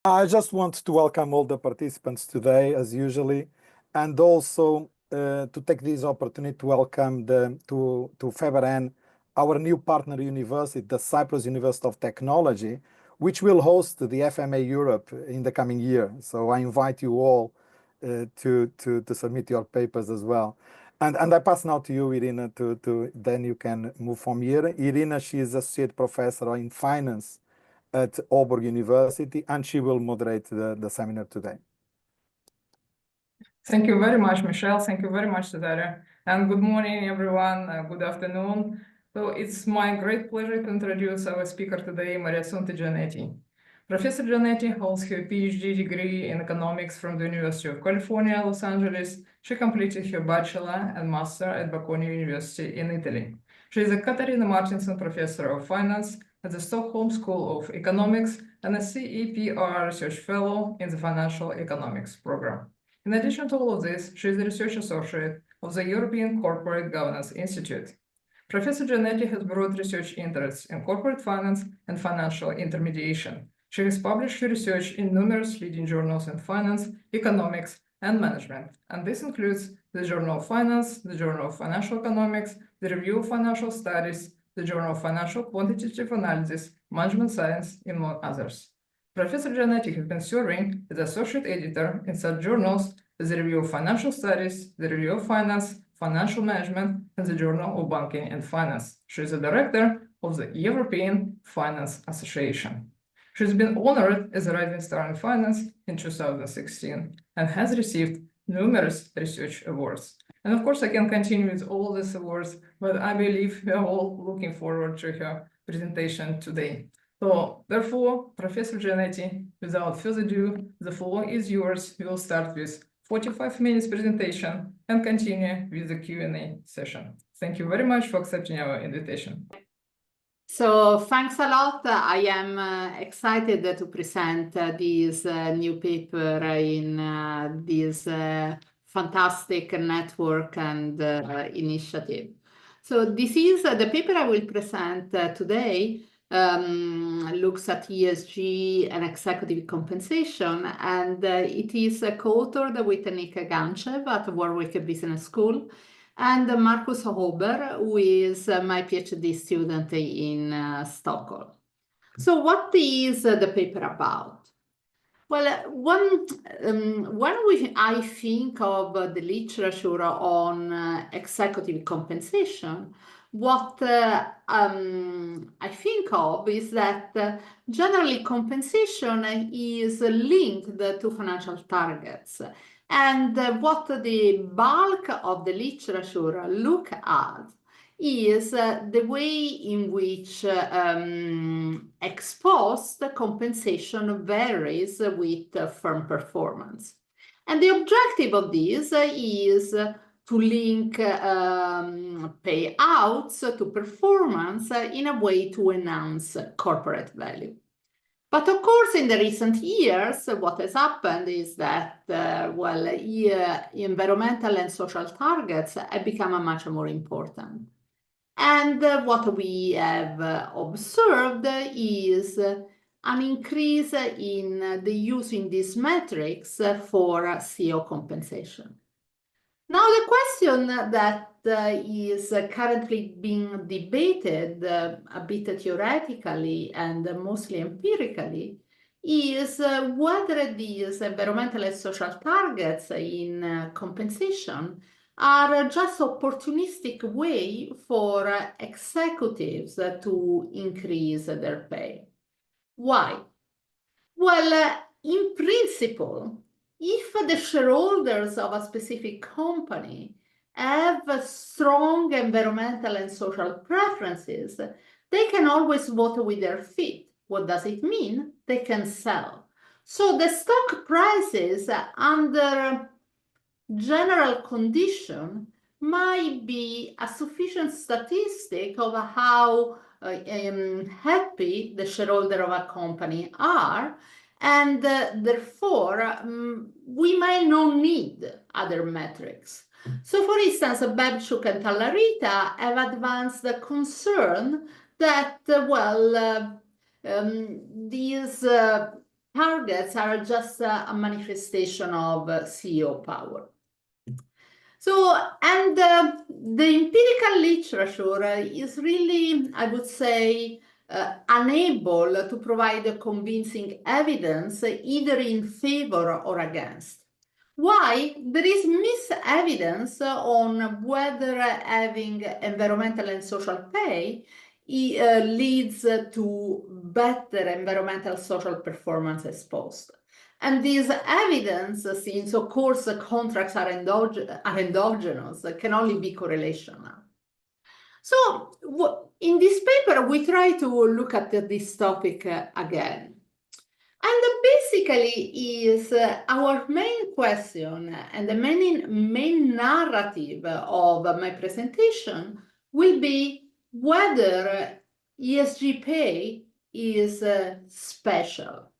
I just want to welcome all the participants today, as usually, and also to take this opportunity to welcome to FEBRN, our new partner university, the Cyprus University of Technology, which will host the FMA Europe in the coming year. So I invite you all to submit your papers as well. And I pass now to you, Irina, then you can move from here. Irina, she is Associate Professor in Finance at Aalborg University, and she will moderate the seminar today. Thank you very much, Michelle. Thank you very much, Cesario. And good morning, everyone. Good afternoon. So it's my great pleasure to introduce our speaker today, Mariassunta Giannetti. Professor Giannetti holds her PhD degree in economics from the University of California, Los Angeles. She completed her bachelor and master at Bocconi University in Italy. She is a Katarina Martinson Professor of Finance at the Stockholm School of Economics and a CEPR Research Fellow in the Financial Economics program. In addition to all of this, she is a Research Associate of the European Corporate Governance Institute. Professor Giannetti has broad research interests in corporate finance and financial intermediation. She has published her research in numerous leading journals in finance, economics, and management, and this includes the Journal of Finance, the Journal of Financial Economics, the Review of Financial Studies, the Journal of Financial Quantitative Analysis, Management Science, among others. Professor Giannetti has been serving as associate editor in such journals as the Review of Financial Studies, the Review of Finance, Financial Management, and the Journal of Banking and Finance. She is a director of the European Finance Association. She's been honored as a Rising Star in Finance in 2016 and has received numerous research awards. And of course, I can continue with all these awards, but I believe we are all looking forward to her presentation today. So therefore, Professor Giannetti, without further ado, the floor is yours. We will start with 45 minutes presentation and continue with the Q&A session. Thank you very much for accepting our invitation. So thanks a lot. I am excited to present this new paper in this fantastic network and initiative. So this is the paper I will present today. Looks at ESG and executive compensation, and it is co-authored with Nika Ganchev at Warwick Business School and Marcus Hober, who is my PhD student in Stockholm. So what is the paper about? Well, when I think of the literature on executive compensation, what I think of is that generally compensation is linked to financial targets. And what the bulk of the literature look at is the way in which ex-post compensation varies with firm performance. And the objective of this is to link payouts to performance in a way to enhance corporate value. But of course, in the recent years, what has happened is that, environmental and social targets have become much more important. And what we have observed is an increase in the use in these metrics for CEO compensation. Now, the question that is currently being debated a bit theoretically and mostly empirically is whether these environmental and social targets in compensation are just opportunistic way for executives to increase their pay. Why? Well, in principle, if the shareholders of a specific company have strong environmental and social preferences, they can always vote with their feet. What does it mean? They can sell. So the stock prices under general condition might be a sufficient statistic of how happy the shareholder of a company are, and therefore we might not need other metrics. So for instance, Babchuk and Tallarita have advanced the concern that these targets are just a manifestation of CEO power. So, and the empirical literature is really, I would say, unable to provide convincing evidence either in favor or against. Why? There is misevidence on whether having environmental and social pay leads to better environmental social performance exposed. And this evidence, since of course contracts are endogenous, can only be correlational. So in this paper, we try to look at this topic again. And basically is our main question and the main narrative of my presentation will be whether ESG pay is special,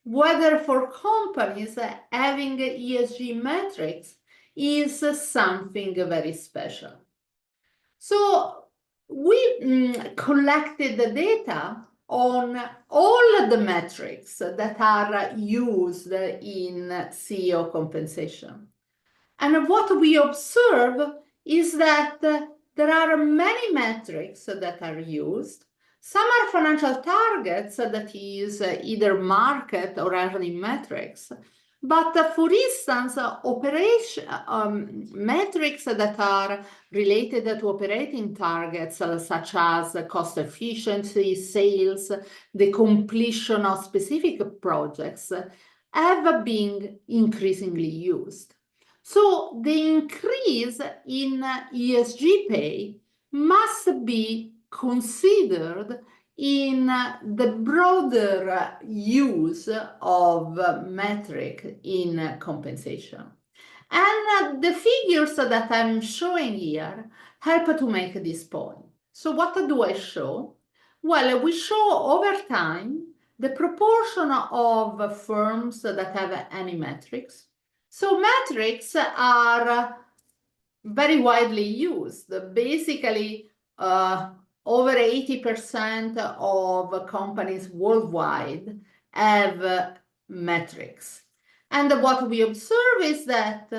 whether for companies having ESG metrics is something very special. So we collected the data on all the metrics that are used in CEO compensation. And what we observe is that there are many metrics that are used. Some are financial targets, that is either market or earning metrics. But for instance, metrics that are related to operating targets, such as cost efficiency, sales, the completion of specific projects, have been increasingly used. So the increase in ESG pay must be considered in the broader use of metric in compensation. And the figures that I'm showing here help to make this point. So what do I show? Well, we show over time the proportion of firms that have any metrics. So metrics are very widely used. Basically, over 80% of companies worldwide have metrics. And what we observe is that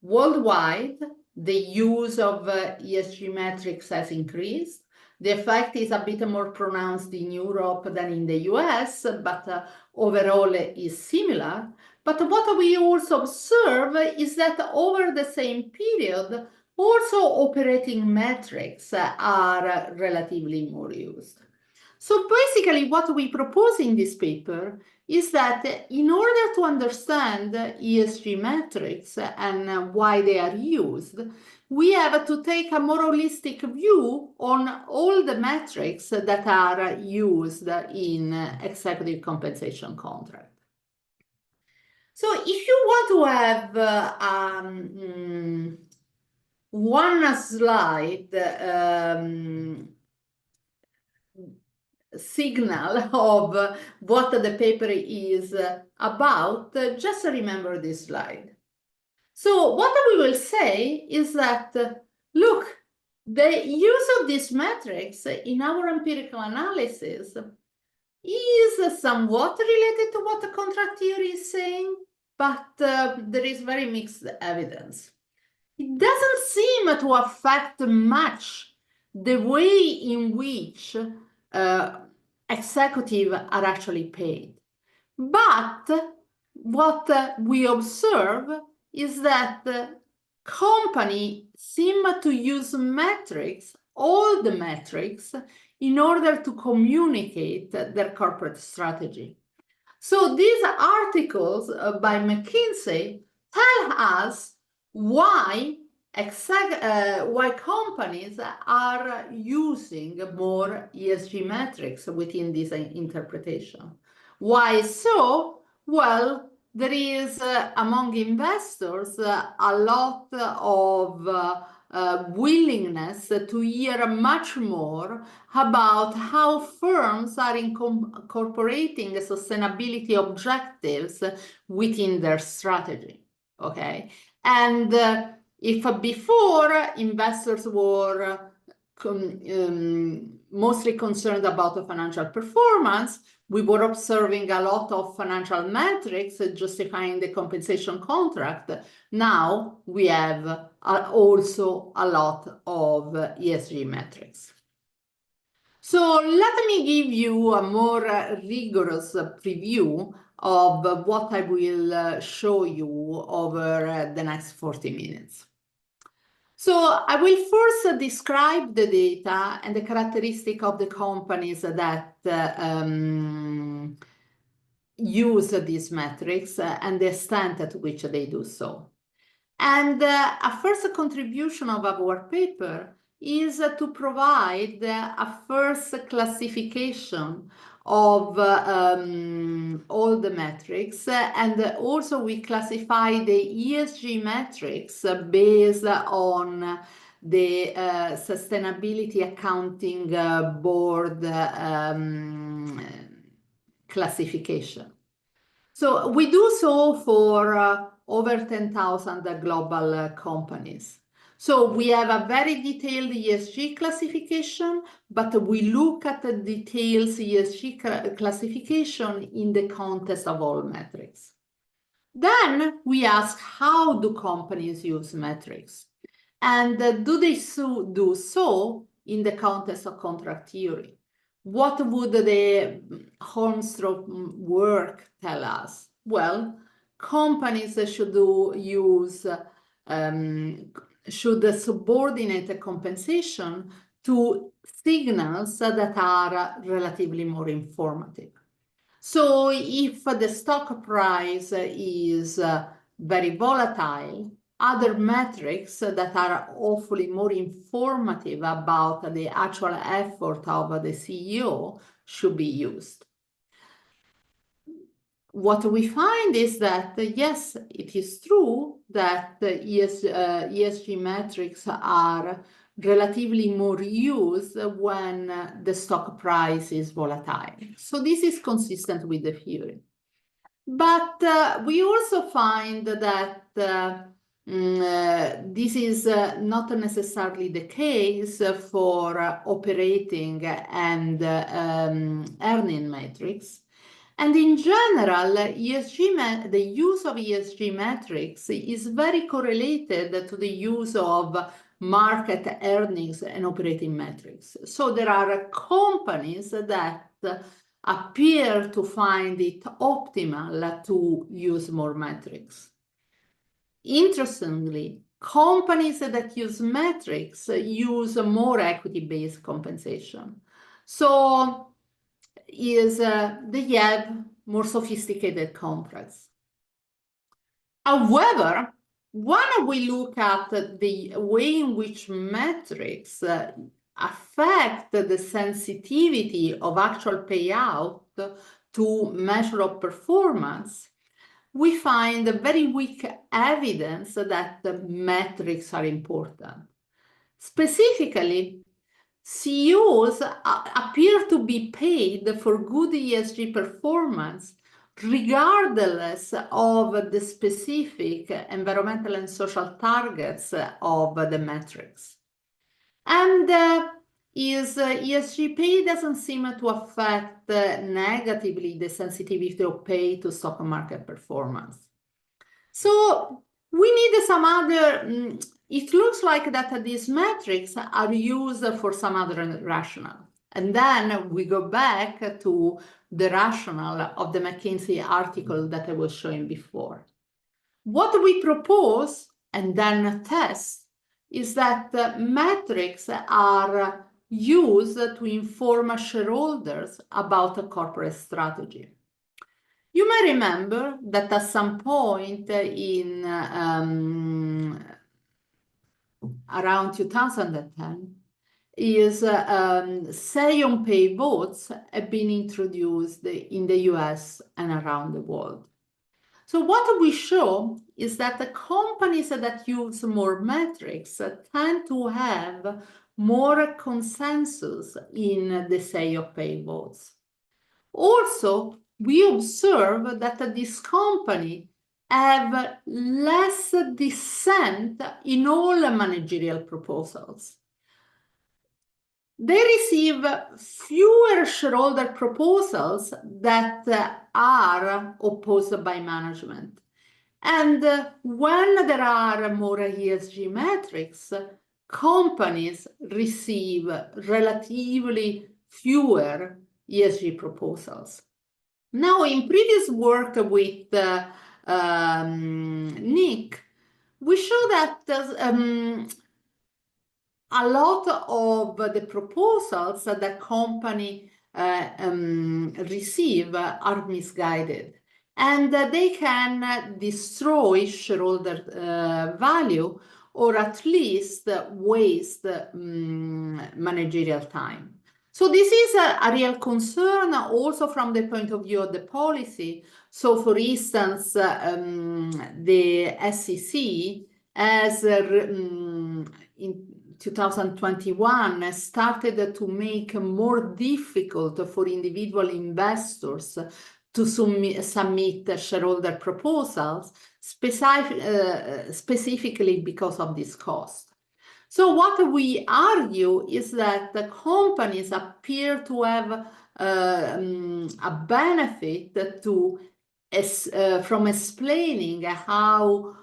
worldwide, the use of ESG metrics has increased. The effect is a bit more pronounced in Europe than in the US, but overall is similar. But what we also observe is that over the same period, also operating metrics are relatively more used. So basically what we propose in this paper is that in order to understand ESG metrics and why they are used, we have to take a more holistic view on all the metrics that are used in executive compensation contract. So if you want to have one slide signal of what the paper is about, just remember this slide. So what we will say is that, look, the use of these metrics in our empirical analysis is somewhat related to what the contract theory is saying, but there is very mixed evidence. It doesn't seem to affect much the way in which executives are actually paid. But what we observe is that companies seem to use metrics, all the metrics, in order to communicate their corporate strategy. So these articles by McKinsey tell us why companies are using more ESG metrics within this interpretation. Why so? Well, there is among investors a lot of willingness to hear much more about how firms are incorporating sustainability objectives within their strategy. Okay, and if before investors were mostly concerned about the financial performance. We were observing a lot of financial metrics justifying the compensation contract. Now we have also a lot of ESG metrics. So let me give you a more rigorous preview of what I will show you over the next 40 minutes. So I will first describe the data and the characteristic of the companies that use these metrics and the extent at which they do so. And a first contribution of our paper is to provide a first classification of all the metrics, and also we classify the ESG metrics based on the Sustainability Accounting Board classification. So we do so for over 10,000 global companies. So we have a very detailed ESG classification, but we look at the details ESG classification in the context of all metrics. Then we ask, how do companies use metrics? And do they do so in the context of contract theory? What would the Holmstrom work tell us? Well, companies should subordinate compensation to signals that are relatively more informative. So if the stock price is very volatile, other metrics that are awfully more informative about the actual effort of the CEO should be used. What we find is that, yes, it is true that ESG metrics are relatively more used when the stock price is volatile. So this is consistent with the theory. But we also find that this is not necessarily the case for operating and earning metrics. And in general, the use of ESG metrics is very correlated to the use of market earnings and operating metrics. So there are companies that appear to find it optimal to use more metrics. Interestingly, companies that use metrics use more equity-based compensation. So they have more sophisticated contracts. However, when we look at the way in which metrics affect the sensitivity of actual payout to measure of performance, we find very weak evidence that the metrics are important. Specifically, CEOs appear to be paid for good ESG performance regardless of the specific environmental and social targets of the metrics. And ESG pay doesn't seem to affect negatively the sensitivity of pay to stock market performance. So we need some other, it looks like that these metrics are used for some other rationale. And then we go back to the rationale of the McKinsey article that I was showing before. What we propose and then test is that metrics are used to inform shareholders about a corporate strategy. You may remember that at some point in around 2010, say on pay votes have been introduced in the US and around the world. So what we show is that the companies that use more metrics tend to have more consensus in the say of pay votes. Also, we observe that this company have less dissent in all managerial proposals. they receive fewer shareholder proposals that are opposed by management. And when there are more ESG metrics, companies receive relatively fewer ESG proposals. Now, in previous work with Nick, we show that a lot of the proposals that the company receive are misguided, and they can destroy shareholder value, or at least waste managerial time. So this is a real concern also from the point of view of the policy. So for instance, the SEC has in 2021 started to make more difficult for individual investors to submit shareholder proposals, specifically because of this cost. So what we argue is that the companies appear to have a benefit from explaining how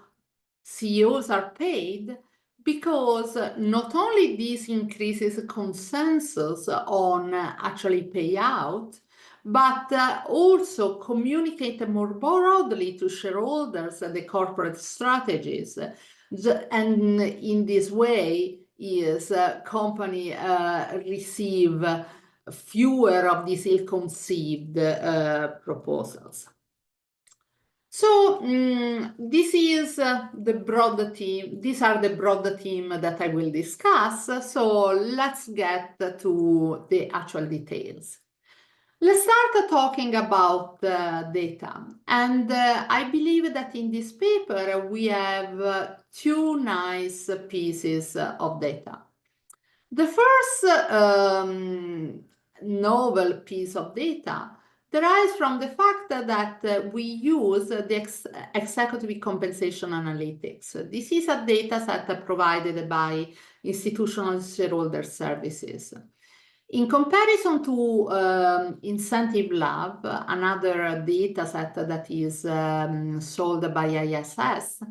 CEOs are paid, because not only this increases consensus on actually payout, but also communicate more broadly to shareholders the corporate strategies. And in this way, company receive fewer of these ill-conceived proposals. So this is the broad theme. These are the broad theme that I will discuss. So let's get to the actual details. Let's start talking about data. And I believe that in this paper, we have two nice pieces of data. The first novel piece of data derives from the fact that we use the executive compensation analytics. This is a data set provided by Institutional Shareholder Services. In comparison to Incentive Lab, another data set that is sold by ISS,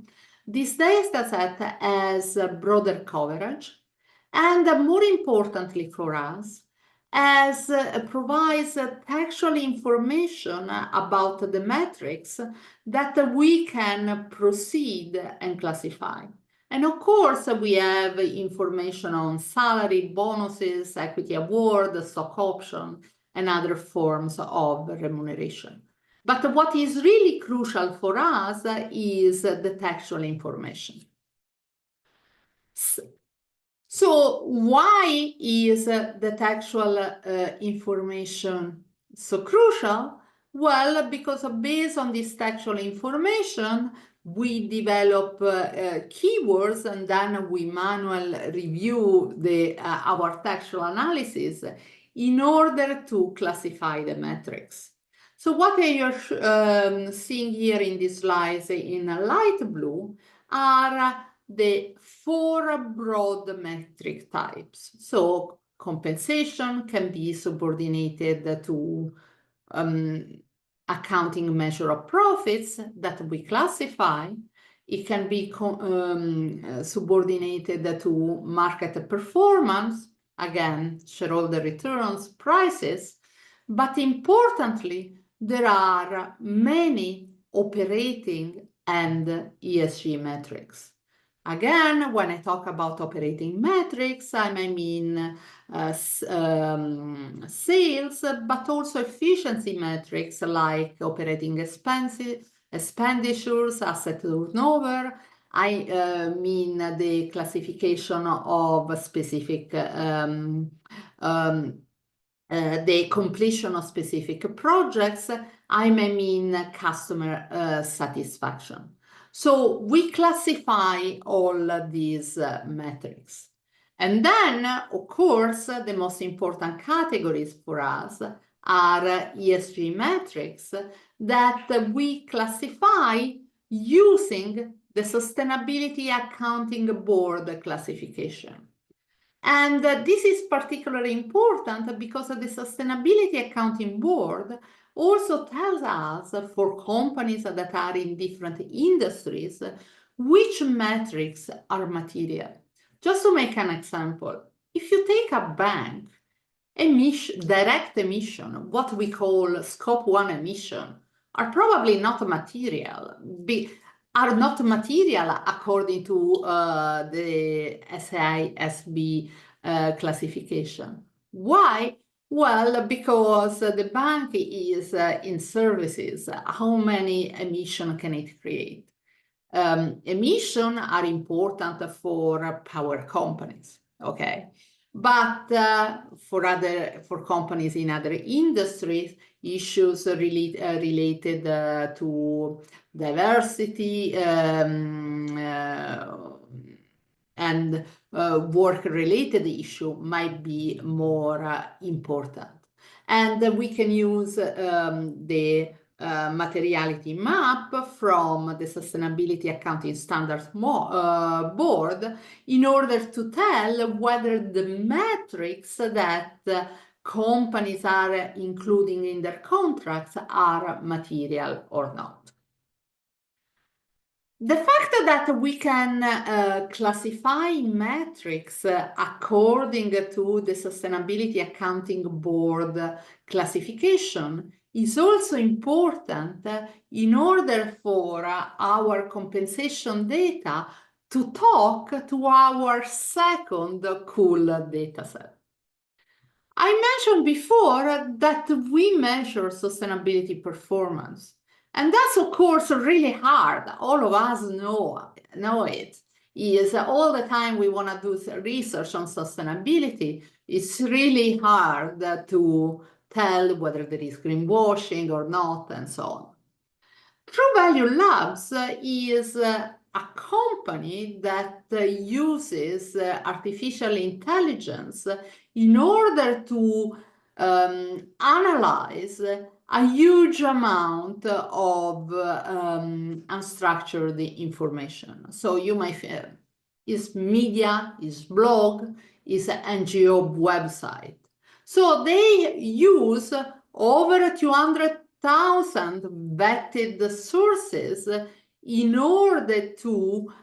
this data set has broader coverage, and more importantly for us, provides textual information about the metrics that we can proceed and classify. And of course, we have information on salary, bonuses, equity award, stock option, and other forms of remuneration. But what is really crucial for us is the textual information. So why is the textual information so crucial? Well, because based on this textual information, we develop keywords, and then we manually review our textual analysis in order to classify the metrics. So what you're seeing here in these slides in light blue are the 4 broad metric types. So compensation can be subordinated to accounting measure of profits that we classify. It can be subordinated to market performance, again, shareholder returns, prices. But importantly, there are many operating and ESG metrics. Again, when I talk about operating metrics, I mean sales, but also efficiency metrics like operating expenditures, asset turnover. I mean the classification of specific, the completion of specific projects. I may mean customer satisfaction. So we classify all these metrics. And then, of course, the most important categories for us are ESG metrics that we classify using the Sustainability Accounting Board classification. And this is particularly important because the Sustainability Accounting Board also tells us for companies that are in different industries which metrics are material. Just to make an example, if you take a bank, direct emission, what we call scope 1 emission, are probably not material, are not material according to the SASB classification. Why? Well, because the bank is in services. How many emissions can it create? Emissions are important for power companies, okay? But for companies in other industries, issues related to diversity and work-related issue might be more important. And we can use the materiality map from the Sustainability Accounting Standards Board in order to tell whether the metrics that companies are including in their contracts are material or not. The fact that we can classify metrics according to the Sustainability Accounting Board classification is also important in order for our compensation data to talk to our second cool data set. I mentioned before that we measure sustainability performance. And that's, of course, really hard. All of us know it. Is all the time we want to do research on sustainability. It's really hard to tell whether there is greenwashing or not, and so on. True Value Labs is a company that uses artificial intelligence in order to analyze a huge amount of unstructured information. So you might feel is media, is blog, is an NGO website. So they use over 200,000 vetted sources in order to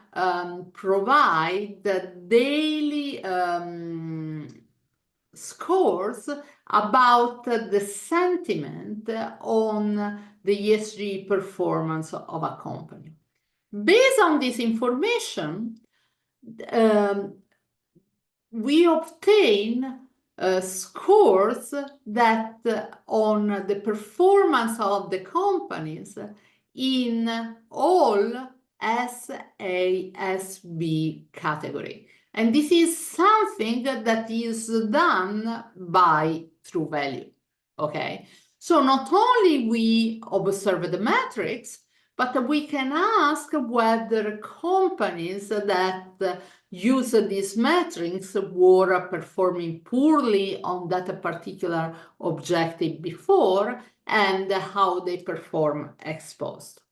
provide the daily scores about the sentiment on the ESG performance of a company. Based on this information, we obtain scores that on the performance of the companies in all SASB category. And this is something that is done by True Value, okay? So not only we observe the metrics, but we can ask whether companies that use these metrics were performing poorly on that particular objective before and how they perform ex post.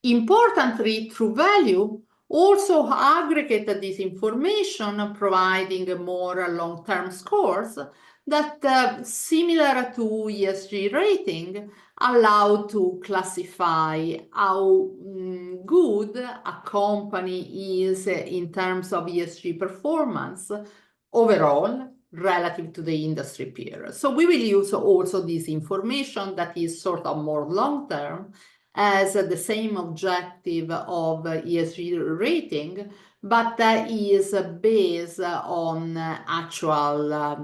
Importantly, True Value also aggregated this information, providing more long-term scores that, similar to ESG rating, allow to classify how good a company is in terms of ESG performance overall relative to the industry peer. So we will use also this information that is sort of more long-term as the same objective of ESG rating, but that is based on actual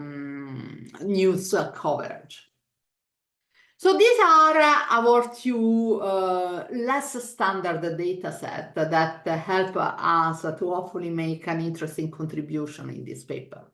news coverage. So these are our two less standard data sets that help us to hopefully make an interesting contribution in this paper.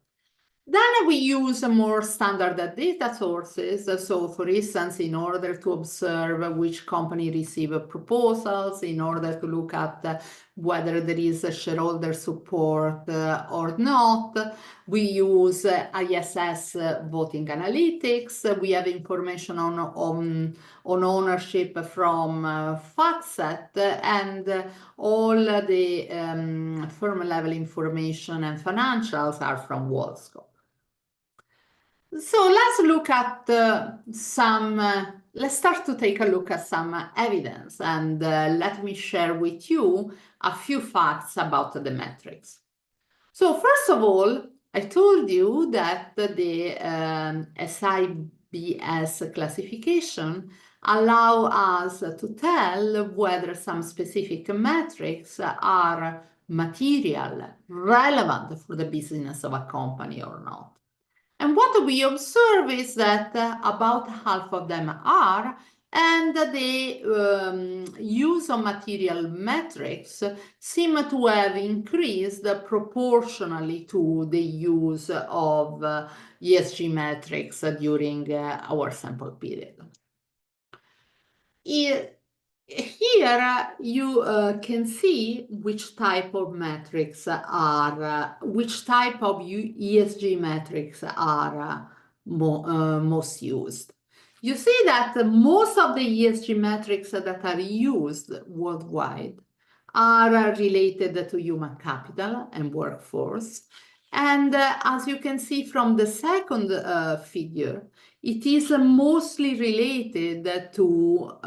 Then we use more standard data sources. So for instance, in order to observe which company receive proposals, in order to look at whether there is a shareholder support or not. We use ISS voting analytics. We have information on ownership from FactSet, and all the firm level information and financials are from WorldScope. So let's look at let's start to take a look at some evidence, and let me share with you a few facts about the metrics. So first of all, I told you that the SIBS classification allow us to tell whether some specific metrics are material, relevant for the business of a company or not. And what we observe is that about half of them are, and the use of material metrics seem to have increased proportionally to the use of ESG metrics during our sample period. Here you can see which type of metrics are, which type of ESG metrics are most used. You see that most of the ESG metrics that are used worldwide are related to human capital and workforce. And as you can see from the second figure, it is mostly related to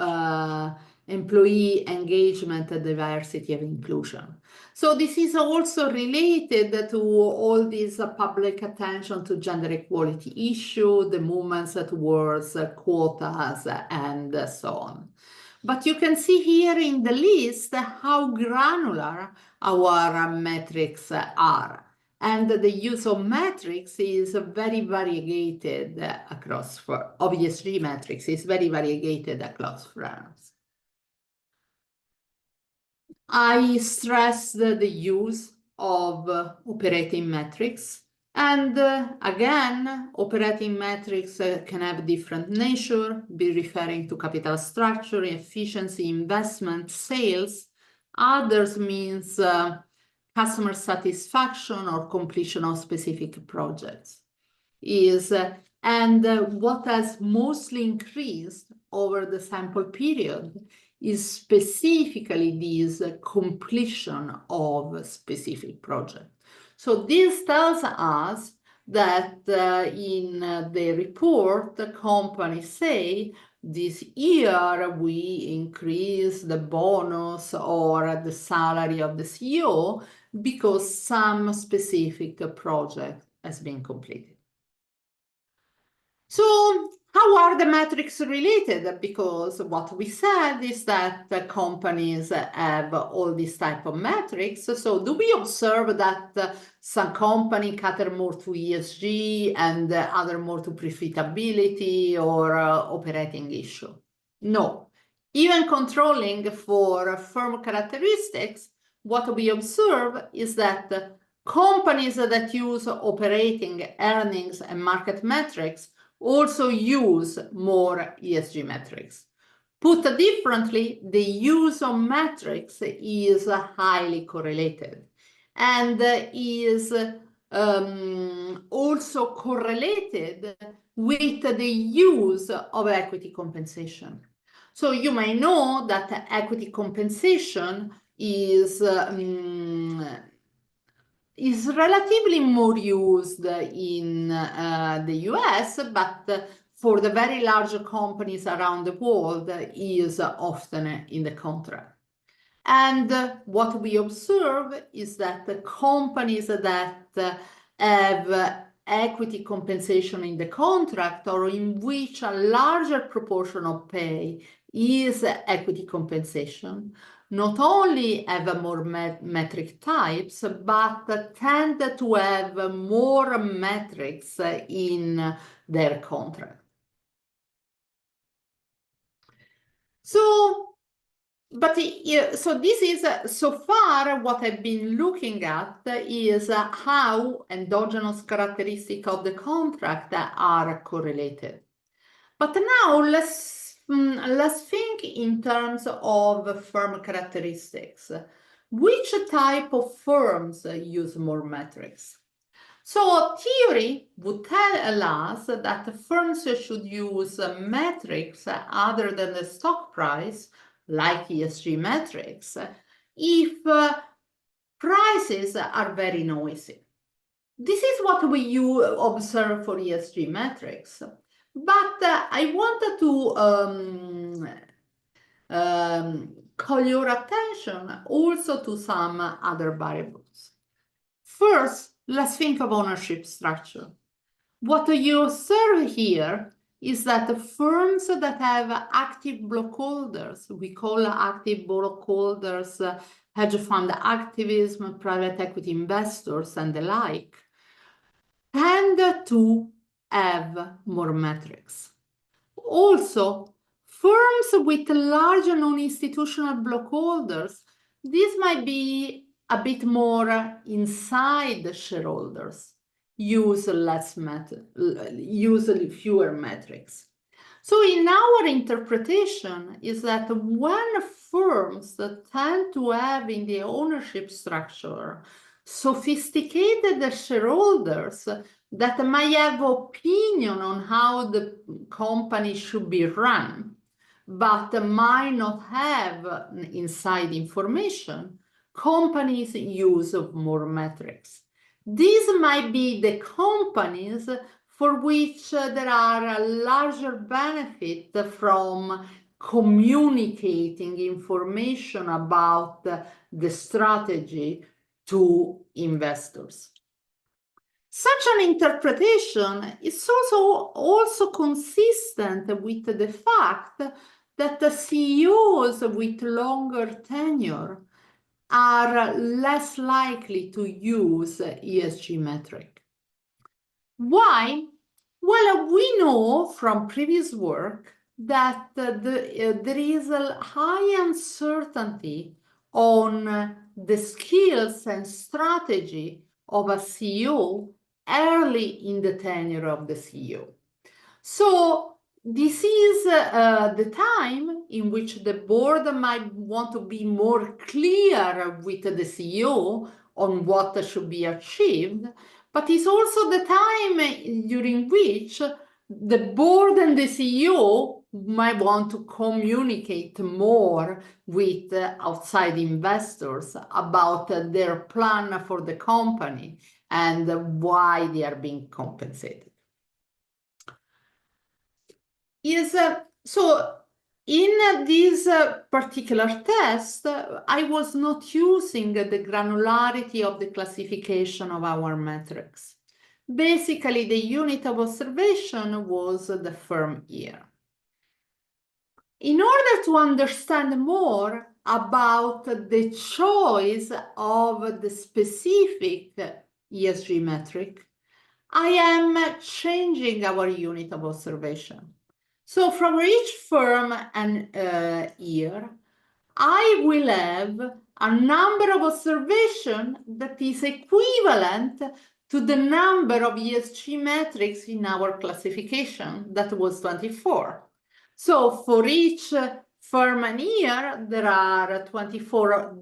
employee engagement, diversity, and inclusion. So this is also related to all this public attention to gender equality issue, the movements towards quotas, and so on. But you can see here in the list how granular our metrics are. And the use of metrics is very variegated across, ESG metrics is very variegated across firms. I stressed the use of operating metrics. And again, operating metrics can have different nature, be referring to capital structure, efficiency, investment, sales. Others means customer satisfaction or completion of specific projects. And what has mostly increased over the sample period is specifically this completion of specific project. So this tells us that in the report, the companies say this year we increase the bonus or the salary of the CEO because some specific project has been completed. So how are the metrics related? Because what we said is that the companies have all these type of metrics. So do we observe that some company cater more to ESG and other more to profitability or operating issue? No. Even controlling for firm characteristics, what we observe is that companies that use operating earnings and market metrics also use more ESG metrics. Put differently, the use of metrics is highly correlated and is also correlated with the use of equity compensation. So you may know that equity compensation is relatively more used in the US, but for the very large companies around the world is often in the contract. And what we observe is that the companies that have equity compensation in the contract or in which a larger proportion of pay is equity compensation not only have more metric types, but tend to have more metrics in their contract. So this is, so far, what I've been looking at is how endogenous characteristics of the contract are correlated. But now let's think in terms of firm characteristics. which type of firms use more metrics? So theory would tell us that firms should use metrics other than the stock price, like ESG metrics, if prices are very noisy. This is what we observe for ESG metrics. But I wanted to call your attention also to some other variables. First, let's think of ownership structure. What you observe here is that the firms that have active blockholders, we call active blockholders hedge fund activism, private equity investors, and the like, tend to have more metrics. Also, firms with large non-institutional blockholders, this might be a bit more inside the shareholders, use fewer metrics. So in our interpretation is that when firms that tend to have in the ownership structure sophisticated shareholders that might have opinion on how the company should be run, but might not have inside information, companies use more metrics. These might be the companies for which there are a larger benefit from communicating information about the strategy to investors. Such an interpretation is also consistent with the fact that the CEOs with longer tenure are less likely to use ESG metric. Why? Well, we know from previous work that there is a high uncertainty on the skills and strategy of a CEO early in the tenure of the CEO. So this is the time in which the board might want to be more clear with the CEO on what should be achieved, but it's also the time during which the board and the CEO might want to communicate more with outside investors about their plan for the company and why they are being compensated. So in this particular test, I was not using the granularity of the classification of our metrics. Basically, the unit of observation was the firm year. In order to understand more about the choice of the specific ESG metric, I am changing our unit of observation. So from each firm and year, I will have a number of observations that is equivalent to the number of ESG metrics in our classification, that was 24. So for each firm and year, there are 24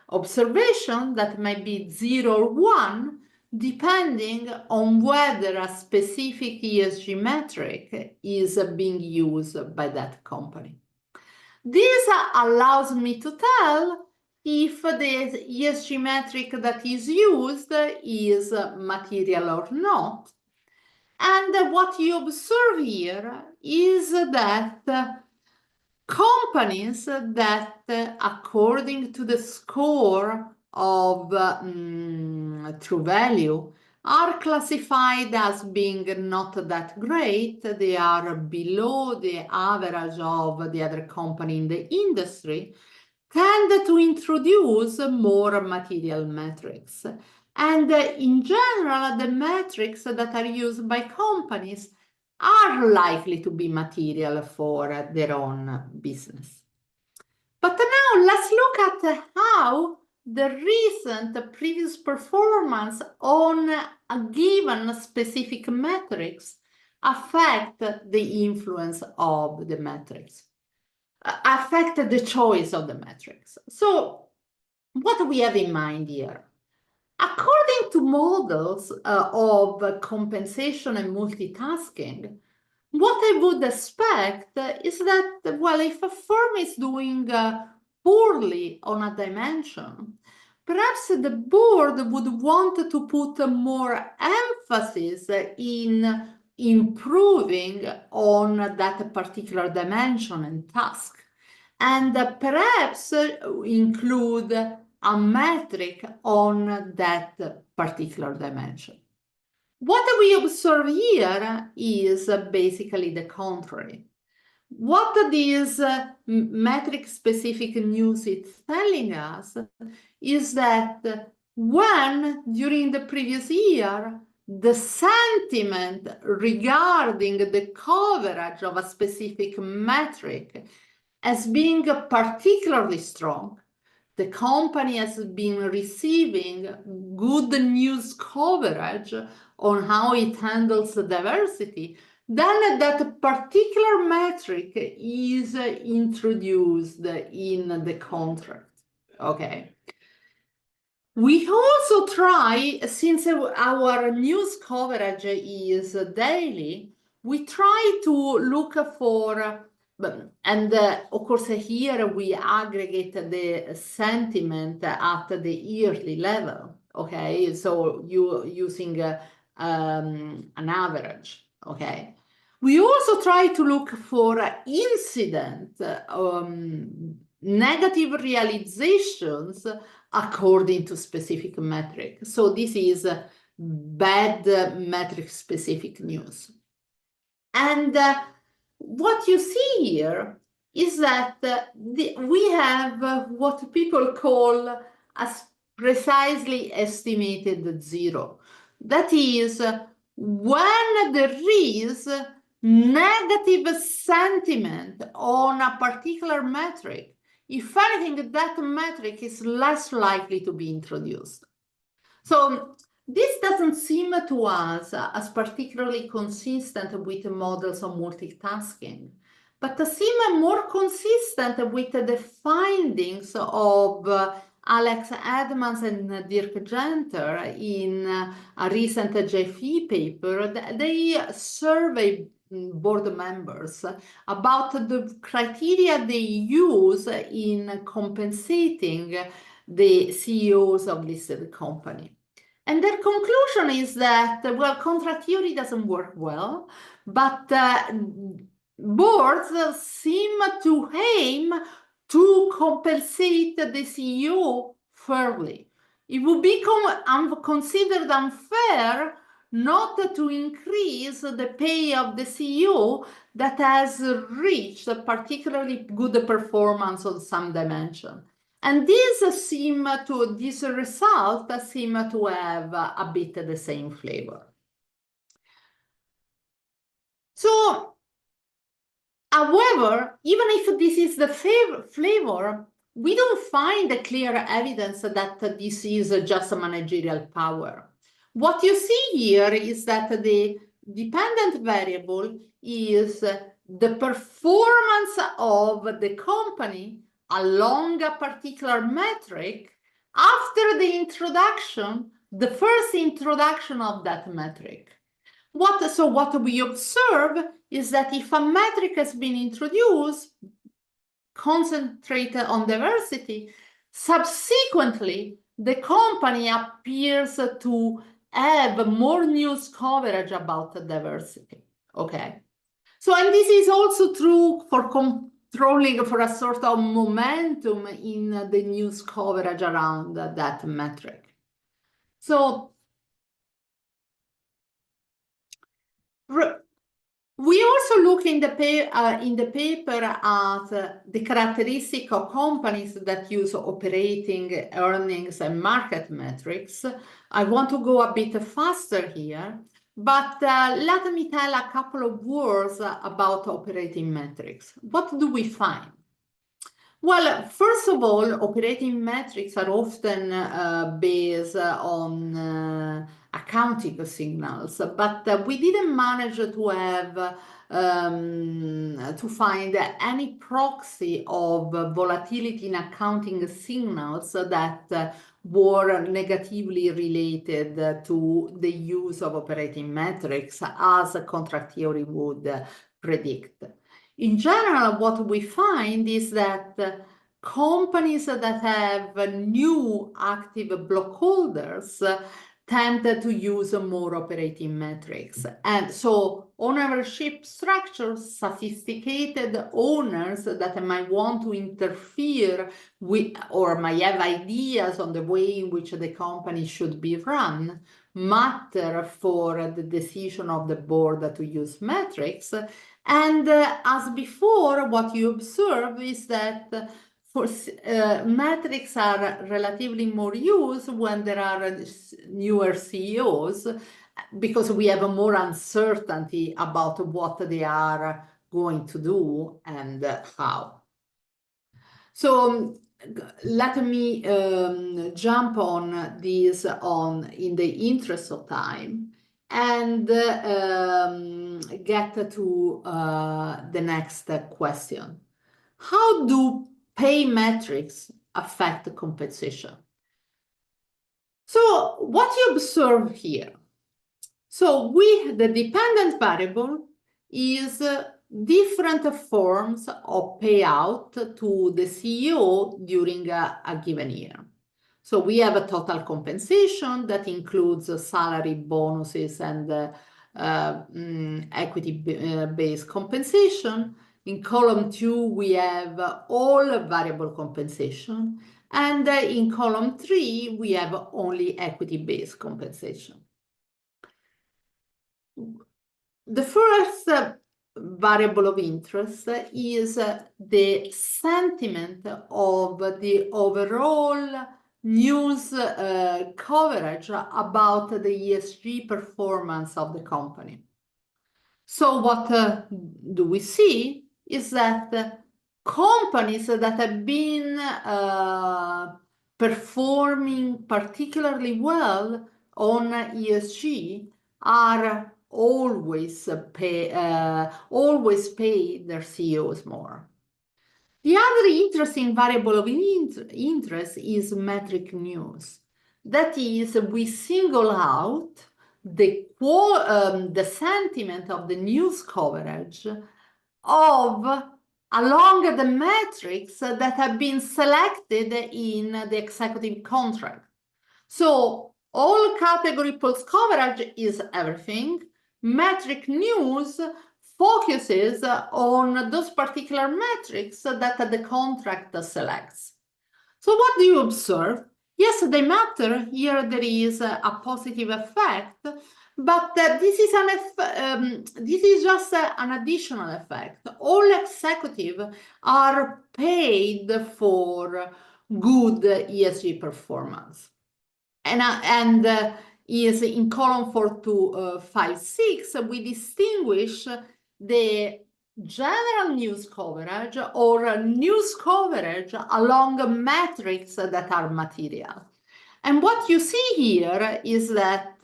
observations that might be 0 or 1, depending on whether a specific ESG metric is being used by that company. This allows me to tell if the ESG metric that is used is material or not. And what you observe here is that companies that, according to the score of true value, are classified as being not that great, they are below the average of the other company in the industry, tend to introduce more material metrics. And in general, the metrics that are used by companies are likely to be material for their own business. But now let's look at how the recent previous performance on a given specific metrics affect the influence of the metrics, affect the choice of the metrics. So what do we have in mind here? According to models of compensation and multitasking, what I would expect is that, well, if a firm is doing poorly on a dimension, perhaps the board would want to put more emphasis in improving on that particular dimension and task, and perhaps include a metric on that particular dimension. What we observe here is basically the contrary. What this metric-specific news is telling us is that when, during the previous year, the sentiment regarding the coverage of a specific metric as being particularly strong, the company has been receiving good news coverage on how it handles diversity, then that particular metric is introduced in the contract. Okay. We also try, since our news coverage is daily, we try to look for, and of course here we aggregate the sentiment at the yearly level, okay? So you using an average, okay? We also try to look for incident, negative realizations according to specific metric. So this is bad metric specific news. And what you see here is that we have what people call a precisely estimated zero. That is, when there is negative sentiment on a particular metric, if anything, that metric is less likely to be introduced. So this doesn't seem to us as particularly consistent with the models of multitasking, but seem more consistent with the findings of Alex Edmonds and Dirk Genter in a recent JFE paper. They surveyed board members about the criteria they use in compensating the CEOs of listed company. And their conclusion is that, well, contract theory doesn't work well, but boards seem to aim to compensate the CEO fairly. It would be considered unfair not to increase the pay of the CEO that has reached a particularly good performance on some dimension. And this result seem to have a bit the same flavor. So, however, even if this is the flavor, we don't find clear evidence that this is just a managerial power. What you see here is that the dependent variable is the performance of the company along a particular metric after the first introduction of that metric. So what we observe is that if a metric has been introduced, concentrated on diversity, subsequently, the company appears to have more news coverage about diversity, okay? So, and this is also true for controlling for a sort of momentum in the news coverage around that metric. So, we also look in the paper at the characteristic of companies that use operating earnings and market metrics. I want to go a bit faster here, but let me tell a couple of words about operating metrics. What do we find? Well, first of all, operating metrics are often based on accounting signals, but we didn't manage to have any proxy of volatility in accounting signals that were negatively related to the use of operating metrics as contract theory would predict. In general, what we find is that companies that have new active block holders tend to use more operating metrics. And so ownership structures, sophisticated owners that might want to interfere with or might have ideas on the way in which the company should be run matter for the decision of the board to use metrics. And as before, what you observe is that metrics are relatively more used when there are newer CEOs, because we have more uncertainty about what they are going to do and how. So let me jump on this in the interest of time and get to the next question. How do pay metrics affect compensation? So what you observe here, so the dependent variable is different forms of payout to the CEO during a given year. So we have a total compensation that includes salary, bonuses, and equity-based compensation. In column 2, we have all variable compensation. And in column 3, we have only equity-based compensation. The first variable of interest is the sentiment of the overall news coverage about the ESG performance of the company. So what do we see is that companies that have been performing particularly well on ESG are always pay their CEOs more. The other interesting variable of interest is metric news. That is, we single out the sentiment of the news coverage along the metrics that have been selected in the executive contract. So all category pulse coverage is everything. Metric news focuses on those particular metrics that the contract selects. So what do you observe? Yes, they matter. Here there is a positive effect, but this is just an additional effect. All executives are paid for good ESG performance. And is in column 4 to 5, 6, we distinguish the general news coverage or news coverage along metrics that are material. And what you see here is that,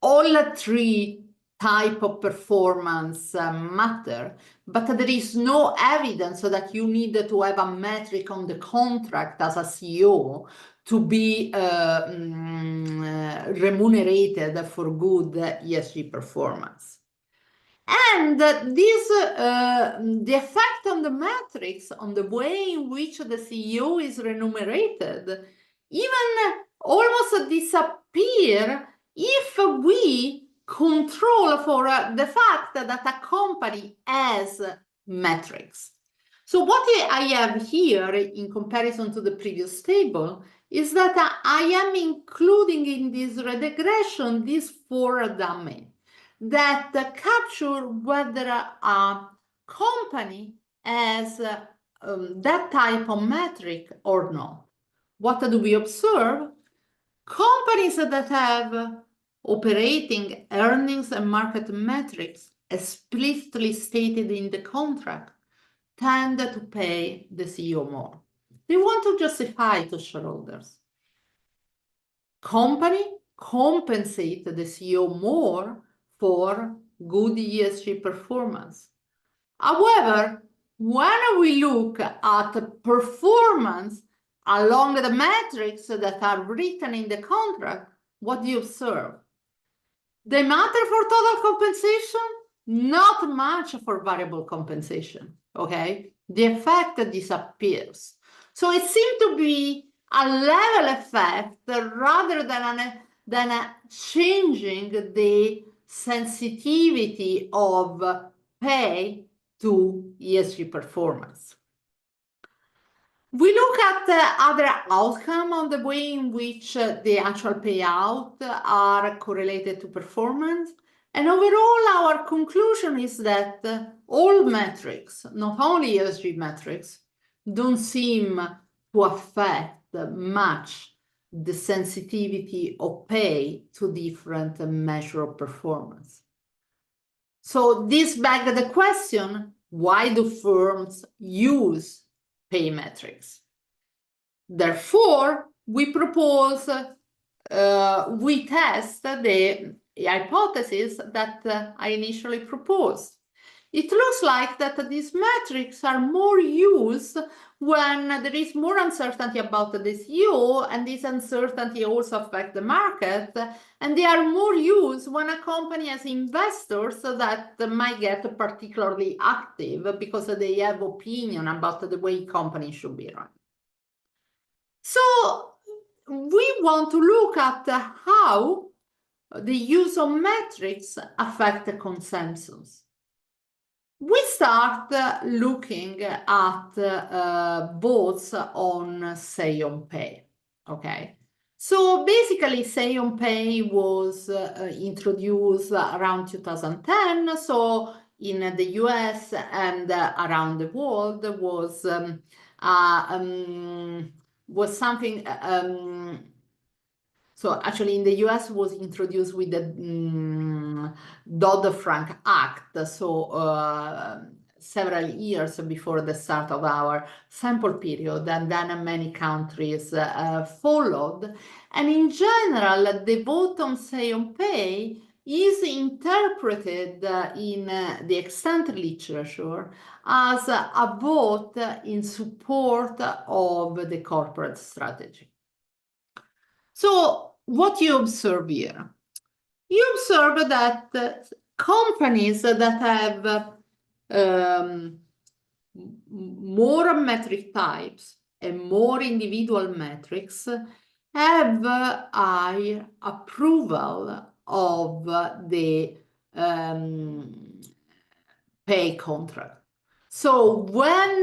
all 3 types of performance matter, but there is no evidence that you need to have a metric on the contract as a CEO to be remunerated for good ESG performance. And this, the effect on the metrics, on the way in which the CEO is remunerated, even almost disappear if we control for the fact that a company has metrics. So what I have here in comparison to the previous table is that I am including in this regression these 4 dummies that capture whether a company has that type of metric or not. What do we observe? Companies that have operating earnings and market metrics explicitly stated in the contract tend to pay the CEO more. They want to justify to shareholders. Company compensate the CEO more for good ESG performance. However, when we look at performance along the metrics that are written in the contract, what do you observe? They matter for total compensation, not much for variable compensation, okay? The effect disappears. So it seemed to be a level effect rather than changing the sensitivity of pay to ESG performance. We look at other outcomes on the way in which the actual payout are correlated to performance. And overall, our conclusion is that all metrics, not only ESG metrics, don't seem to affect much the sensitivity of pay to different measures of performance. So this begs the question, why do firms use pay metrics? Therefore, we propose, we test the hypothesis that I initially proposed. It looks like that these metrics are more used when there is more uncertainty about the CEO, and this uncertainty also affects the market, and they are more used when a company has investors that might get particularly active because they have opinion about the way companies should be run. So we want to look at how the use of metrics affect the consensus. We start looking at votes on say on pay, okay? So basically say on pay was introduced around 2010, so in the US and around the world was something, so actually in the US was introduced with the Dodd-Frank Act, so several years before the start of our sample period, and then many countries followed. And in general, the vote on say on pay is interpreted in the extant literature as a vote in support of the corporate strategy. So what you observe here? You observe that companies that have more metric types and more individual metrics have high approval of the pay contract. So when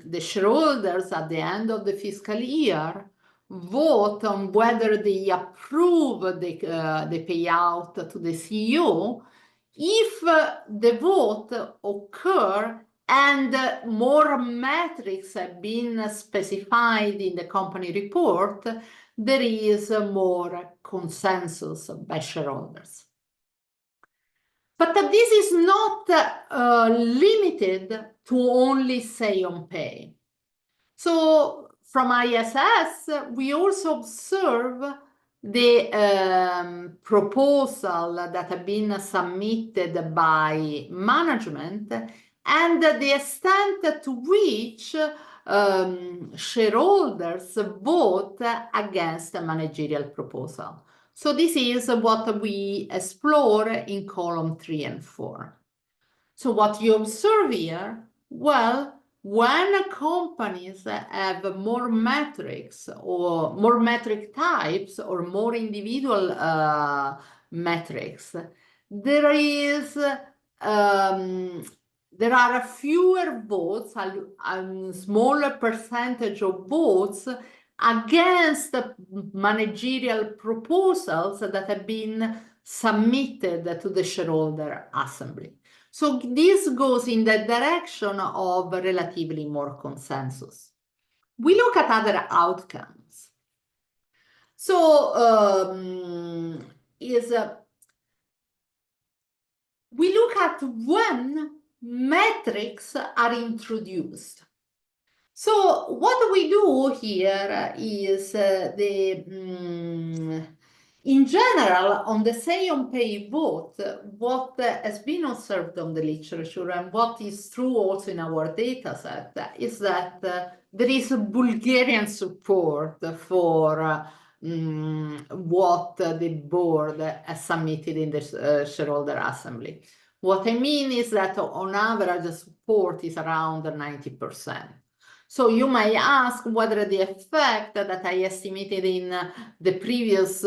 the shareholders at the end of the fiscal year vote on whether they approve the payout to the CEO, if the vote occur and more metrics have been specified in the company report, there is more consensus by shareholders. But this is not limited to only say on pay. So from ISS, we also observe the proposal that have been submitted by management and the extent to which shareholders vote against the managerial proposal. So this is what we explore in column 3 and 4. So what you observe here, well, when companies have more metrics or more metric types or more individual metrics, there are fewer votes, a smaller percentage of votes against managerial proposals that have been submitted to the shareholder assembly. So this goes in the direction of relatively more consensus. We look at other outcomes. So we look at when metrics are introduced. So what we do here is In general, on the say on pay vote, what has been observed on the literature and what is true also in our data set is that there is a Bulgarian support for what the board has submitted in the shareholder assembly. What I mean is that on average, support is around 90%. So you may ask whether the effect that I estimated in the previous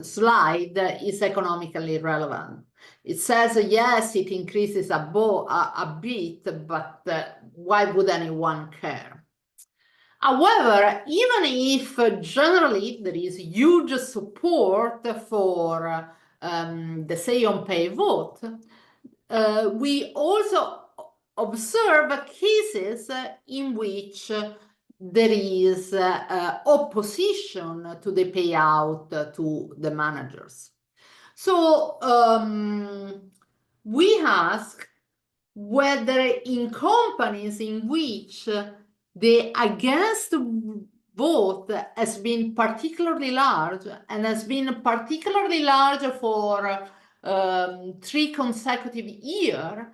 slide is economically relevant. It says, yes, it increases a bit, but why would anyone care? However, even if generally there is huge support for the say on pay vote, we also observe cases in which there is opposition to the payout to the managers. So we ask whether in companies in which the against vote has been particularly large and has been particularly large for 3 consecutive years,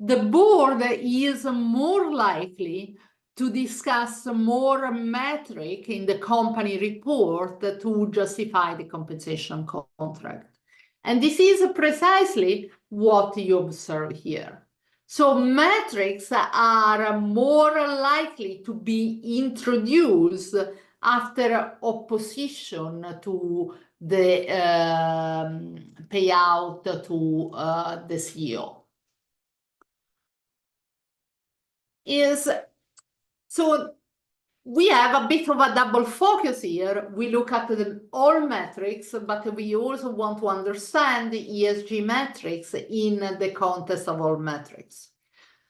the board is more likely to discuss more metric in the company report to justify the compensation contract. And this is precisely what you observe here. So metrics are more likely to be introduced after opposition to the payout to the CEO. So we have a bit of a double focus here. We look at all metrics, but we also want to understand the ESG metrics in the context of all metrics.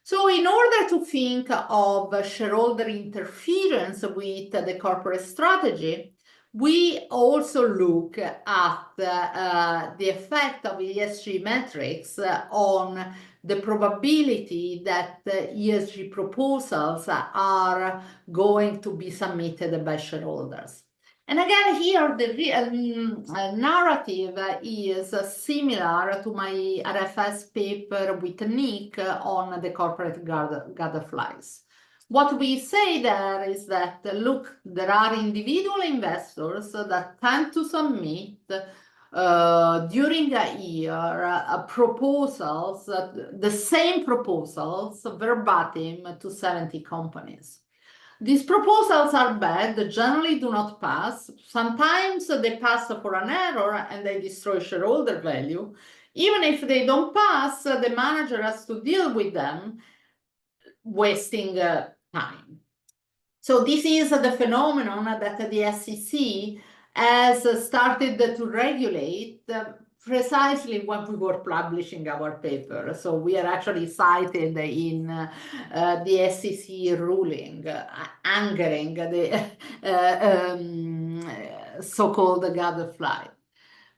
So in order to think of shareholder interference with the corporate strategy, we also look at the effect of ESG metrics on the probability that ESG proposals are going to be submitted by shareholders. And again, here the narrative is similar to my RFS paper with Nick on the corporate gadflies. What we say there is that, look, there are individual investors that tend to submit during a year proposals, the same proposals verbatim to 70 companies. These proposals are bad, generally do not pass. Sometimes they pass for an error and they destroy shareholder value. Even if they don't pass, the manager has to deal with them, wasting time. So this is the phenomenon that the SEC has started to regulate precisely when we were publishing our paper. So we are actually cited in the SEC ruling, angering the so-called gadfly.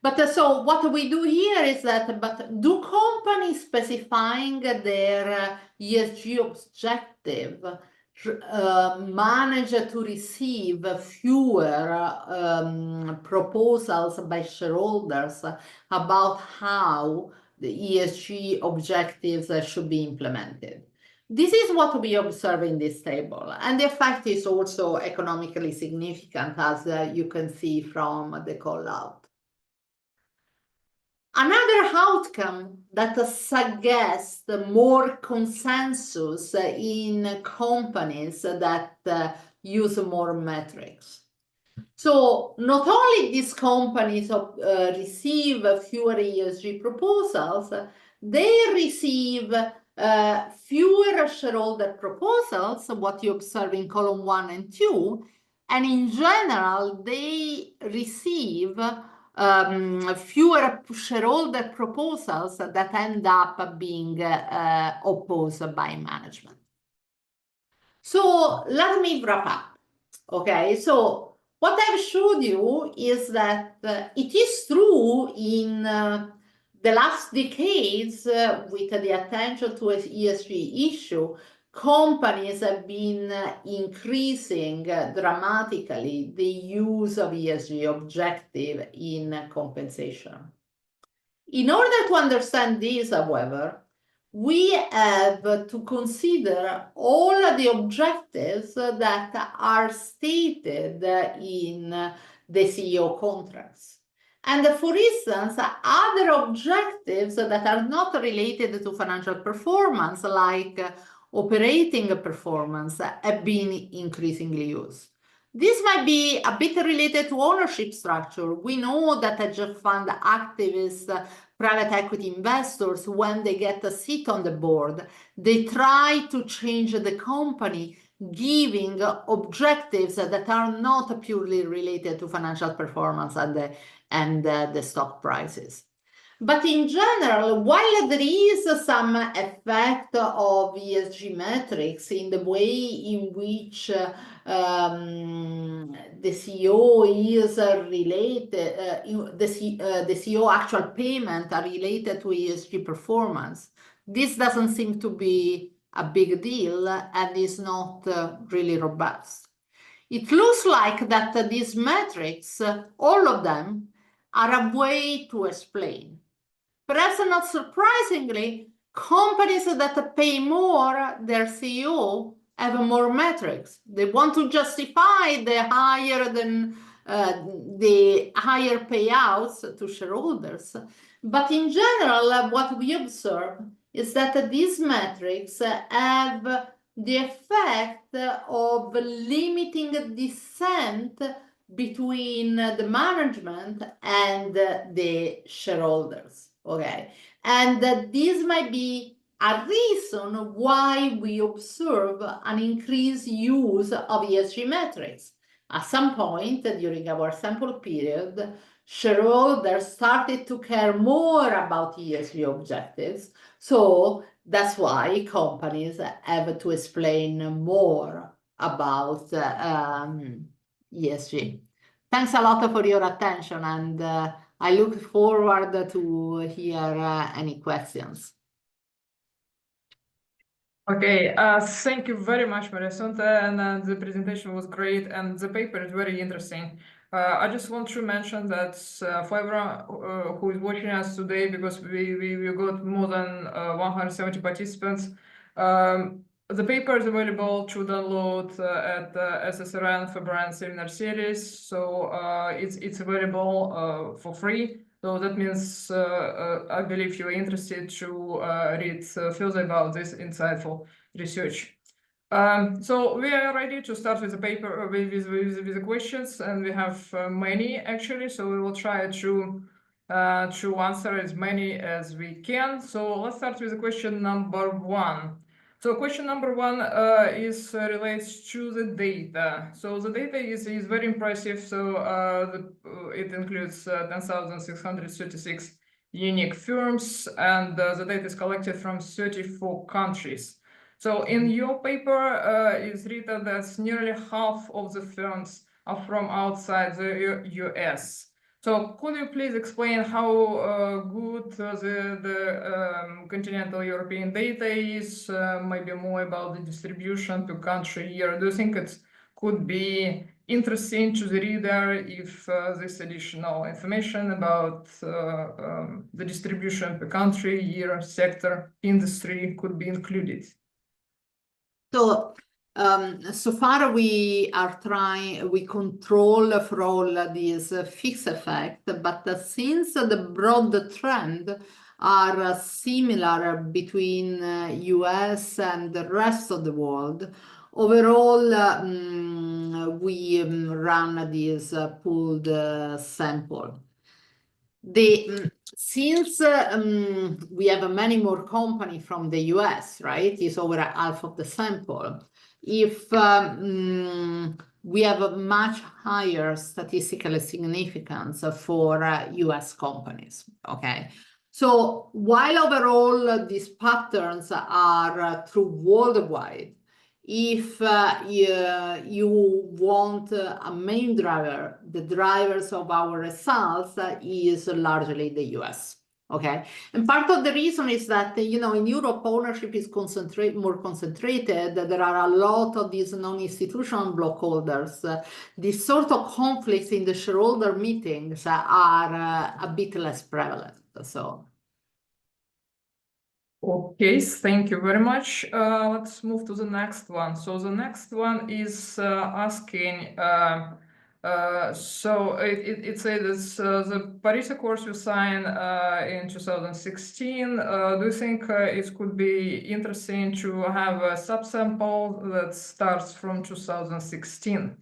But so what we do here is that, but do companies specifying their ESG objective manage to receive fewer proposals by shareholders about how the ESG objectives should be implemented? This is what we observe in this table, and the effect is also economically significant, as you can see from the call out. Another outcome that suggests more consensus in companies that use more metrics. So not only these companies receive fewer ESG proposals, they receive fewer shareholder proposals, what you observe in column 1 and 2, and in general, they receive fewer shareholder proposals that end up being opposed by management. So let me wrap up. Okay, so what I've showed you is that it is true in the last decades with the attention to an ESG issue, companies have been increasing dramatically the use of ESG objective in compensation. In order to understand this, however, we have to consider all the objectives that are stated in the CEO contracts. And for instance, other objectives that are not related to financial performance, like operating performance, have been increasingly used. This might be a bit related to ownership structure. We know that hedge fund activists, private equity investors, when they get a seat on the board, they try to change the company, giving objectives that are not purely related to financial performance and the stock prices. But in general, while there is some effect of ESG metrics in the way in which the CEO is related, the CEO actual payment are related to ESG performance, this doesn't seem to be a big deal and is not really robust. It looks like that these metrics, all of them, are a way to explain. Perhaps not surprisingly, companies that pay more their CEO have more metrics. They want to justify the higher payouts to shareholders. But in general, what we observe is that these metrics have the effect of limiting dissent between the management and the shareholders. Okay, and this might be a reason why we observe an increased use of ESG metrics. At some point during our sample period, shareholders started to care more about ESG objectives. So that's why companies have to explain more about ESG. Thanks a lot for your attention, and I look forward to hear any questions. Okay, thank you very much, Mariassunta, and the presentation was great, and the paper is very interesting. I just want to mention that for everyone who is watching us today, because we got more than 170 participants, the paper is available to download at SSRN for Brand Seminar Series, so it's available for free. So that means I believe you're interested to read further about this insightful research. So we are ready to start with the paper with the questions, and we have many actually. So we will try to answer as many as we can. So let's start with the question number one. So question number one is relates to the data. So the data is very impressive. So it includes 10,636 unique firms, and the data is collected from 34 countries. So in your paper, it's written that nearly half of the firms are from outside the US. So could you please explain how good the continental European data is, maybe more about the distribution to country year? Do you think it could be interesting to the reader if this additional information about the distribution per country, year, sector, industry could be included? So so far we control for all these fixed effect, but since the broad trend are similar between US and the rest of the world, overall we run this pooled sample. Since we have many more companies from the US, right? It's over half of the sample. If we have a much higher statistical significance for US companies, okay? So while overall these patterns are true worldwide, if you want a main driver, the drivers of our results is largely the US. Okay, and part of the reason is that, you know, in Europe, ownership is more concentrated. There are a lot of these non-institutional blockholders. These sort of conflicts in the shareholder meetings are a bit less prevalent. So. Okay, thank you very much. Let's move to the next one. So the next one is asking, so it says the Paris Accords you signed in 2016. Do you think it could be interesting to have a subsample that starts from 2016?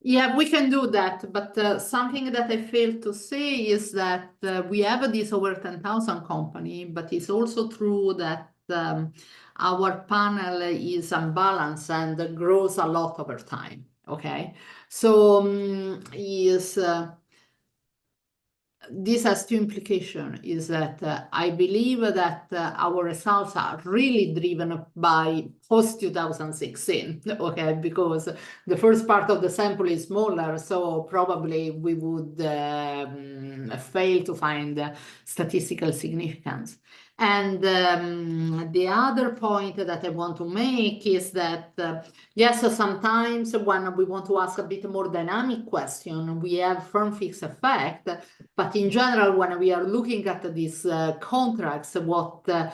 Yeah, we can do that, but something that I failed to say is that we have this over 10,000 company, but it's also true that our panel is unbalanced and grows a lot over time. Okay, so this has two implications. Is that I believe that our results are really driven by post 2016, okay, because the first part of the sample is smaller, so probably we would fail to find statistical significance. And the other point that I want to make is that, yes, sometimes when we want to ask a bit more dynamic question, we have firm fixed effect. But in general, when we are looking at these contracts, what the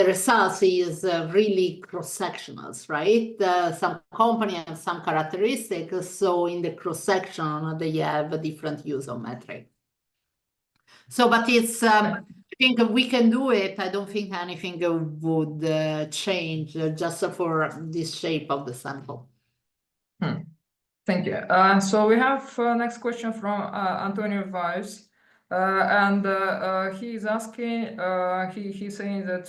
results is really cross-sectionals, right? Some company have some characteristics, so in the cross-section, they have a different use of metric. So, but it's, I think we can do it. I don't think anything would change just for this shape of the sample. Thank you. So we have next question from Antonio Vives, and he is asking. He's saying that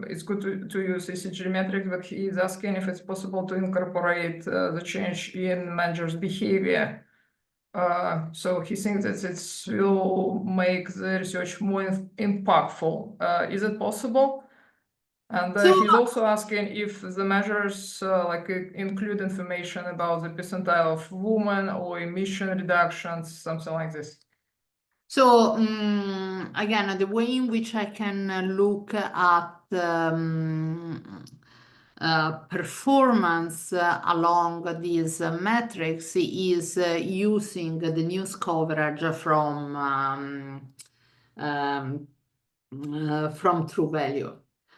it's good to use ESG metrics, but he is asking if it's possible to incorporate the change in managers' behavior. So he thinks that it will make the research more impactful. Is it possible? And he's also asking if the measures include information about the percentile of women or emission reductions, something like this. So again, the way in which I can look at performance along these metrics is using the news coverage from True Value.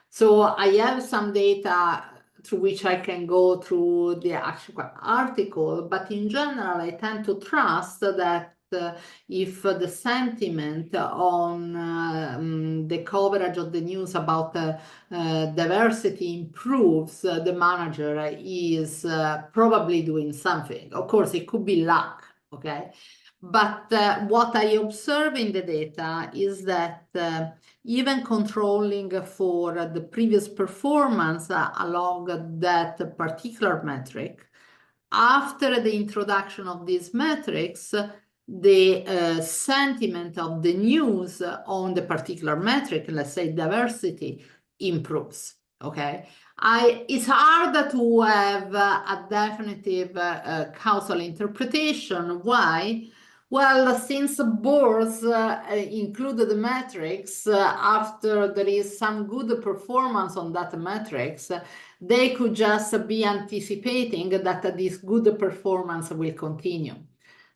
So I have some data through which I can go through the actual article, but in general, I tend to trust that if the sentiment on the coverage of the news about diversity improves, the manager is probably doing something. Of course, it could be luck, okay? But what I observe in the data is that even controlling for the previous performance along that particular metric, after the introduction of these metrics, the sentiment of the news on the particular metric, let's say diversity, improves. Okay, it's hard to have a definitive causal interpretation. Why? Well, since boards include the metrics, after there is some good performance on that metrics, they could just be anticipating that this good performance will continue.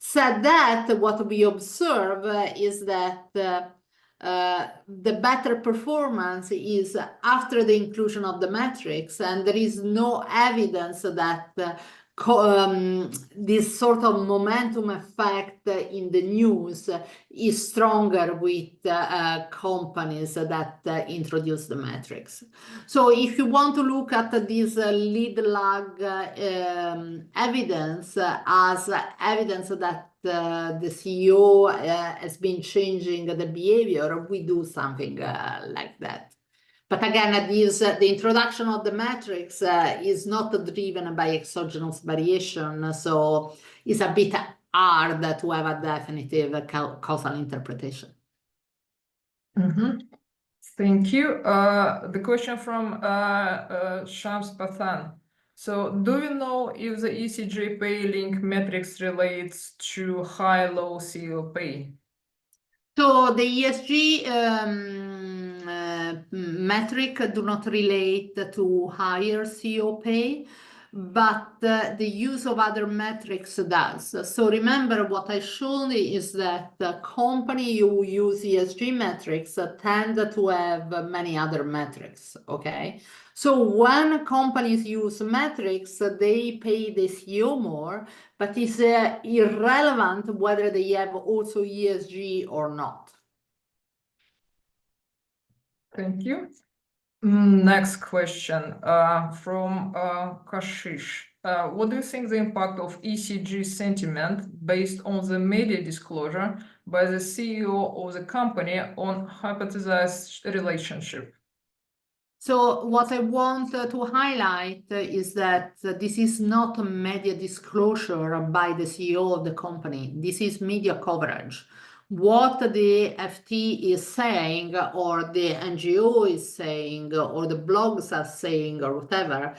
Said that, what we observe is that the better performance is after the inclusion of the metrics, and there is no evidence that this sort of momentum effect in the news is stronger with companies that introduce the metrics. So if you want to look at this lead lag evidence as evidence that the CEO has been changing the behavior, we do something like that. But again, the introduction of the metrics is not driven by exogenous variation, so it's a bit hard to have a definitive causal interpretation. Thank you. The question from Shams Pathan. So do you know if the ESG pay link metrics relates to high-low CEO pay? So the ESG metric do not relate to higher CEO pay, but the use of other metrics does. So remember what I showed is that the company who use ESG metrics tend to have many other metrics, okay? So when companies use metrics, they pay the CEO more, but it's irrelevant whether they have also ESG or not. Thank you. Next question from Kashish. What do you think the impact of ESG sentiment based on the media disclosure by the CEO of the company on hypothesized relationship? So what I want to highlight is that this is not a media disclosure by the CEO of the company. This is media coverage. What the FT is saying, or the NGO is saying, or the blogs are saying, or whatever,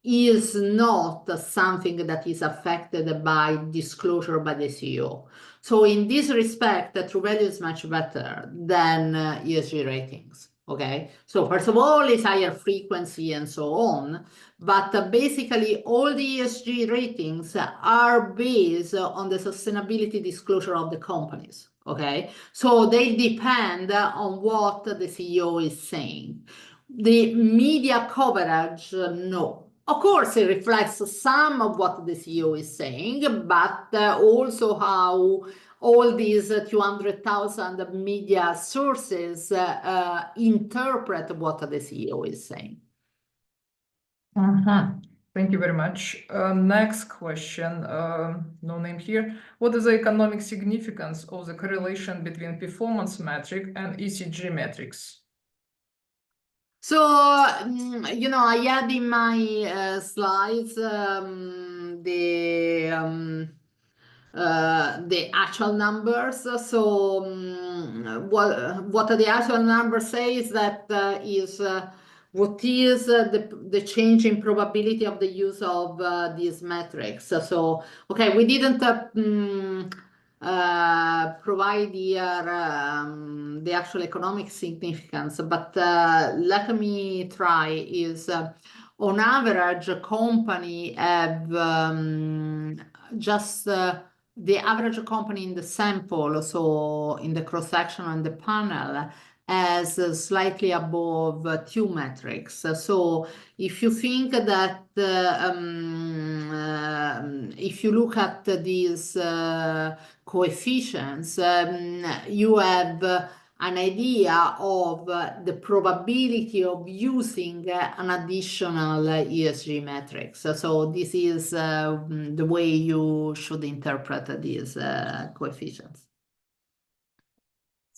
is not something that is affected by disclosure by the CEO. So in this respect, True Value is much better than ESG ratings. Okay, so first of all, it's higher frequency and so on, but basically all the ESG ratings are based on the sustainability disclosure of the companies. Okay, so they depend on what the CEO is saying. The media coverage, no. Of course, it reflects some of what the CEO is saying, but also how all these 200,000 media sources interpret what the CEO is saying. Thank you very much. Next question, no name here. What is the economic significance of the correlation between performance metric and ESG metrics? So, you know, I had in my slides the actual numbers. So what the actual numbers say is that what is the change in probability of the use of these metrics. So okay, we didn't provide here the actual economic significance, but let me try is on average a company have just the average company in the sample, so in the cross-section on the panel, has slightly above 2 metrics. So if you think that if you look at these coefficients, you have an idea of the probability of using an additional ESG metrics. So this is the way you should interpret these coefficients.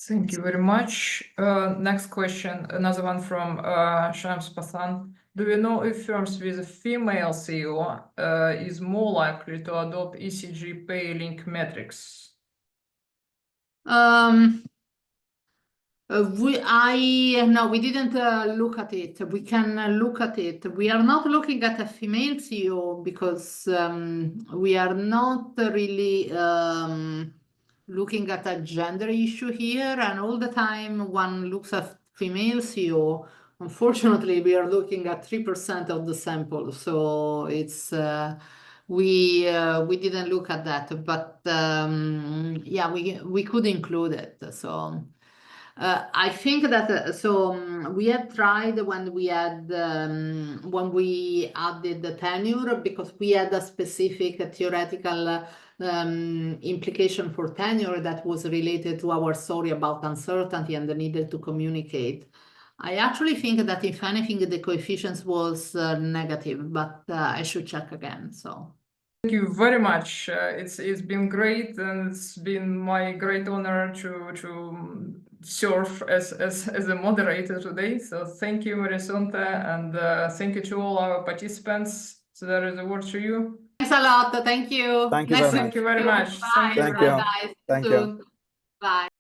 Thank you very much. Next question, another one from Shams Pathan. Do you know if firms with a female CEO is more likely to adopt ESG pay link metrics? No, we didn't look at it. We can look at it. We are not looking at a female CEO because we are not really looking at a gender issue here. And all the time one looks at female CEO, unfortunately, we are looking at 3% of the sample. So it's we didn't look at that, but yeah, we could include it. So. I think that we had tried when we added the tenure, because we had a specific theoretical implication for tenure that was related to our story about uncertainty and the need to communicate. I actually think that if anything, the coefficients was negative, but I should check again. So. Thank you very much. It's been great, and it's been my great honor to serve as a moderator today. So thank you, Mariassunta, and very much to all our participants. So there is a word to you. Thanks a lot. Thank you. Thank you very much. Thank you very much. Bye. Thank you. Bye, guys. Thank you. Bye.